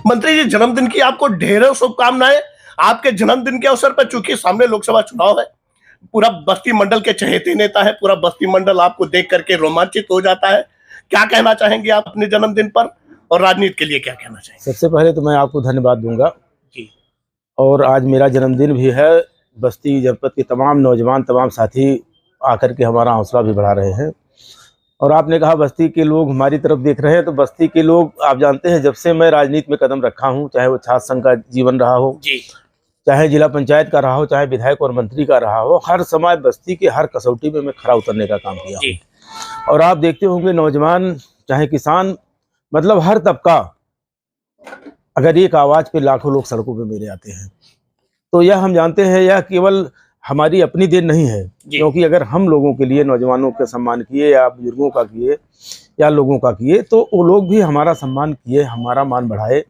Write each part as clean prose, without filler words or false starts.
मंत्री जी, जन्मदिन की आपको ढेरों शुभकामनाएं। आपके जन्मदिन के अवसर पर चूंकि सामने लोकसभा चुनाव है, पूरा बस्ती मंडल के चहेते नेता है, पूरा बस्ती मंडल आपको देख करके रोमांचित हो जाता है। क्या कहना चाहेंगे आप अपने जन्मदिन पर, और राजनीति के लिए क्या कहना चाहेंगे? सबसे पहले तो मैं आपको धन्यवाद दूंगा जी। और आज मेरा जन्मदिन भी है। बस्ती जनपद के तमाम नौजवान, तमाम साथी आकर के हमारा हौसला भी बढ़ा रहे हैं। और आपने कहा बस्ती के लोग हमारी तरफ देख रहे हैं, तो बस्ती के लोग आप जानते हैं, जब से मैं राजनीति में कदम रखा हूं, चाहे वो छात्र संघ का जीवन रहा हो जी। चाहे जिला पंचायत का रहा हो, चाहे विधायक और मंत्री का रहा हो, हर समय बस्ती के हर कसौटी में मैं खरा उतरने का काम किया हूं। और आप देखते होंगे नौजवान चाहे किसान, मतलब हर तबका, अगर एक आवाज पे लाखों लोग सड़कों पे मेरे आते हैं, तो यह हम जानते हैं यह केवल हमारी अपनी देन नहीं है, क्योंकि अगर हम लोगों के लिए, नौजवानों का सम्मान किए या बुजुर्गों का किए या लोगों का किए, तो वो लोग भी हमारा सम्मान किए, हमारा मान बढ़ाए।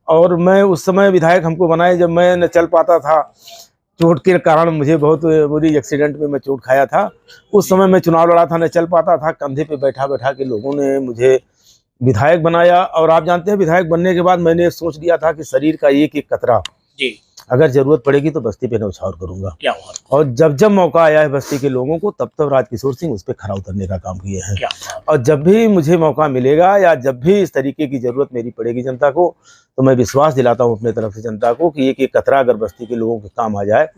और मैं उस समय विधायक हमको बनाए जब मैं न चल पाता था, चोट के कारण मुझे बहुत बुरी एक्सीडेंट में मैं चोट खाया था। उस समय मैं चुनाव लड़ा था, न चल पाता था, कंधे पे बैठा बैठा के लोगों ने मुझे विधायक बनाया। और आप जानते हैं विधायक बनने के बाद मैंने सोच लिया था कि शरीर का एक एक कतरा अगर जरूरत पड़ेगी तो बस्ती पे न्यौछावर करूंगा। क्या हुआ? और जब जब मौका आया है बस्ती के लोगों को, तब तब राजकिशोर सिंह उस पर खरा उतरने का काम किए हैं। और जब भी मुझे मौका मिलेगा या जब भी इस तरीके की जरूरत मेरी पड़ेगी जनता को, तो मैं विश्वास दिलाता हूं अपने तरफ से जनता को कि एक एक कतरा अगर बस्ती के लोगों के काम आ जाए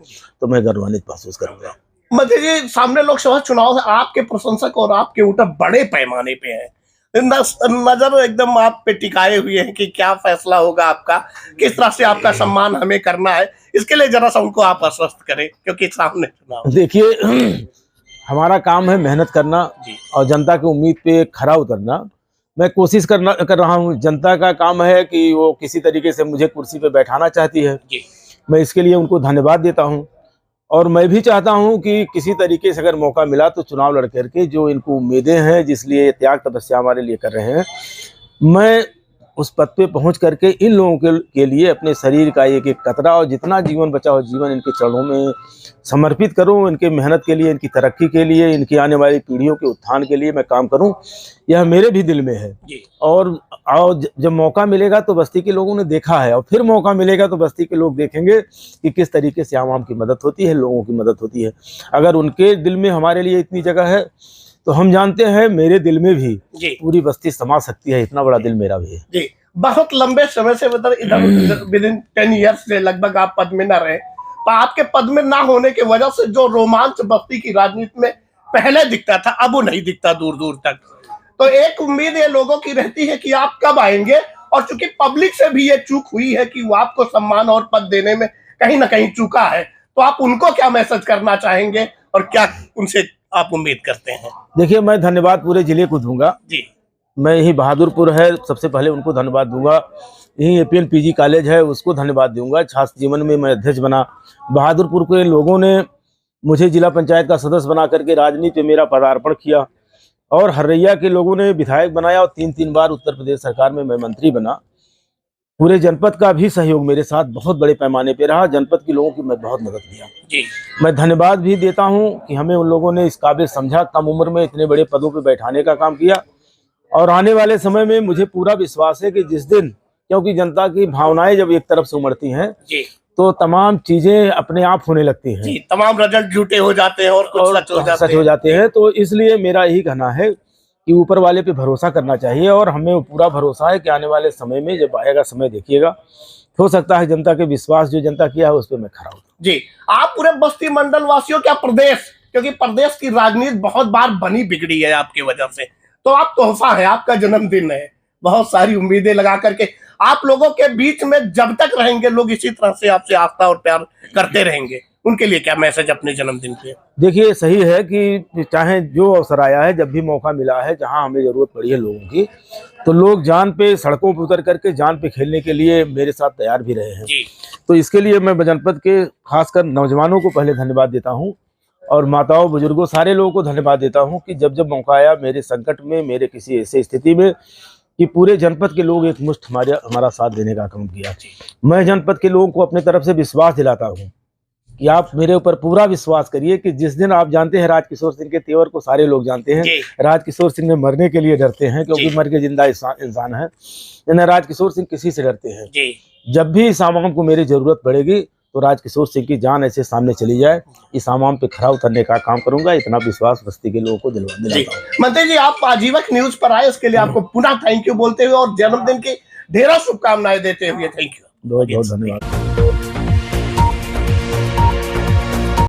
तो मैं गौरवान्वित महसूस करूंगा। मंत्री जी, सामने लोकसभा चुनाव है, आपके प्रशंसक और आपके वोटर बड़े पैमाने पे हैं, नजर एकदम आप पे टिकाए हुए हैं कि क्या फैसला होगा आपका, किस तरह से आपका सम्मान हमें करना है। इसके लिए जरा सा उनको आप आश्वस्त करें, क्योंकि सामने चुनाव। देखिए, हमारा काम है मेहनत करना और जनता की उम्मीद पे खरा उतरना। मैं कोशिश कर रहा हूँ। जनता का काम है कि वो किसी तरीके से मुझे कुर्सी पे बैठाना चाहती है, मैं इसके लिए उनको धन्यवाद देता हूँ। और मैं भी चाहता हूं कि किसी तरीके से अगर मौका मिला तो चुनाव लड़ करके जो इनको उम्मीदें हैं, जिसलिए ये त्याग तपस्या हमारे लिए कर रहे हैं, मैं उस पद पे पहुंच करके इन लोगों के लिए अपने शरीर का एक एक कतरा और जितना जीवन बचा हो जीवन इनके चरणों में समर्पित करूं। इनके मेहनत के लिए, इनकी तरक्की के लिए, इनकी आने वाली पीढ़ियों के उत्थान के लिए मैं काम करूं, यह मेरे भी दिल में है। और जब मौका मिलेगा तो बस्ती के लोगों ने देखा है, और फिर मौका मिलेगा तो बस्ती के लोग देखेंगे कि किस तरीके से आवाम की मदद होती है, लोगों की मदद होती है। अगर उनके दिल में हमारे लिए इतनी जगह है तो हम जानते हैं मेरे दिल में भी पूरी बस्ती समा सकती है। इतना बड़ा दिल मेरा भी है। जी, बहुत लंबे समय से, मतलब इधर विदिन 10 ईयर्स से लगभग आप पद में न रहे, पर आपके पद में ना होने की वजह से जो रोमांच बस्ती की राजनीति में पहले दिखता था, अब वो नहीं दिखता दूर दूर तक। तो एक उम्मीद ये लोगों की रहती है कि आप कब आएंगे, और चूंकि पब्लिक से भी ये चूक हुई है कि वो आपको सम्मान और पद देने में कहीं ना कहीं चूका है, तो आप उनको क्या मैसेज करना चाहेंगे और क्या उनसे आप उम्मीद करते हैं? देखिए, मैं धन्यवाद पूरे जिले को दूंगा जी। मैं यही बहादुरपुर है, सबसे पहले उनको धन्यवाद दूंगा। यही APN PG कॉलेज है, उसको धन्यवाद दूंगा। छात्र जीवन में मैं अध्यक्ष बना, बहादुरपुर के लोगों ने मुझे जिला पंचायत का सदस्य बना करके राजनीति में मेरा पदार्पण किया, और हर्रैया के लोगों ने विधायक बनाया, और 3 बार उत्तर प्रदेश सरकार में मैं मंत्री बना। पूरे जनपद का भी सहयोग मेरे साथ बहुत बड़े पैमाने पे रहा। जनपद के लोगों की मैं बहुत मदद किया जी। मैं धन्यवाद भी देता हूं कि हमें उन लोगों ने इस काबिल समझा, कम उम्र में इतने बड़े पदों पे बैठाने का काम किया। और आने वाले समय में मुझे पूरा विश्वास है कि जिस दिन, क्योंकि जनता की भावनाएं जब एक तरफ से उमड़ती हैं तो तमाम चीजें अपने आप होने लगती हैं, तमाम रिजल्ट झूठे हो जाते हैं और कुछ सच हो जाते हैं। तो इसलिए मेरा यही कहना है कि ऊपर वाले पे भरोसा करना चाहिए, और हमें पूरा भरोसा है कि आने वाले समय में जब आएगा समय देखिएगा, हो सकता है जनता के विश्वास जो जनता किया है उस पर मैं खरा हूँ जी। आप पूरे बस्ती मंडल वासियों, क्या प्रदेश, क्योंकि प्रदेश की राजनीति बहुत बार बनी बिगड़ी है आपकी वजह से, तो आप तोहफा है, आपका जन्मदिन है, बहुत सारी उम्मीदें लगा करके आप लोगों के बीच में जब तक रहेंगे, लोग इसी तरह से आपसे आस्था और प्यार करते रहेंगे, उनके लिए क्या मैसेज अपने जन्मदिन पे? देखिए, सही है कि चाहे जो अवसर आया है, जब भी मौका मिला है, जहां हमें जरूरत पड़ी है लोगों की, तो लोग जान पे, सड़कों पे उतर करके जान पे खेलने के लिए मेरे साथ तैयार भी रहे हैं जी। तो इसके लिए मैं जनपद के खासकर नौजवानों को पहले धन्यवाद देता हूँ, और माताओं, बुजुर्गों, सारे लोगों को धन्यवाद देता हूँ कि जब जब मौका आया मेरे संकट में, मेरे किसी ऐसे स्थिति में, कि पूरे जनपद के लोग एक मुश्त हमारा साथ देने का काम किया। मैं जनपद के लोगों को अपने तरफ से विश्वास दिलाता हूँ कि आप मेरे ऊपर पूरा विश्वास करिए कि जिस दिन आप जानते हैं राजकिशोर सिंह के तेवर को सारे लोग जानते हैं, राजकिशोर सिंह में मरने के लिए डरते हैं क्योंकि मर के जिंदा इंसान है, यानी राजकिशोर सिंह किसी से डरते हैं। जब भी इस आवाम को मेरी जरूरत पड़ेगी तो राजकिशोर सिंह की जान ऐसे सामने चली जाए, इस आवाम पे खरा उतरने का काम करूंगा, इतना विश्वास बस्ती के लोगों को दिलवाने लगा हूं। मंत्री जी, आप आजीवक न्यूज पर आए, उसके लिए आपको पुनः थैंक यू बोलते हुए और जन्मदिन की ढेरों शुभकामनाएं देते हुए थैंक यू। बहुत बहुत धन्यवाद।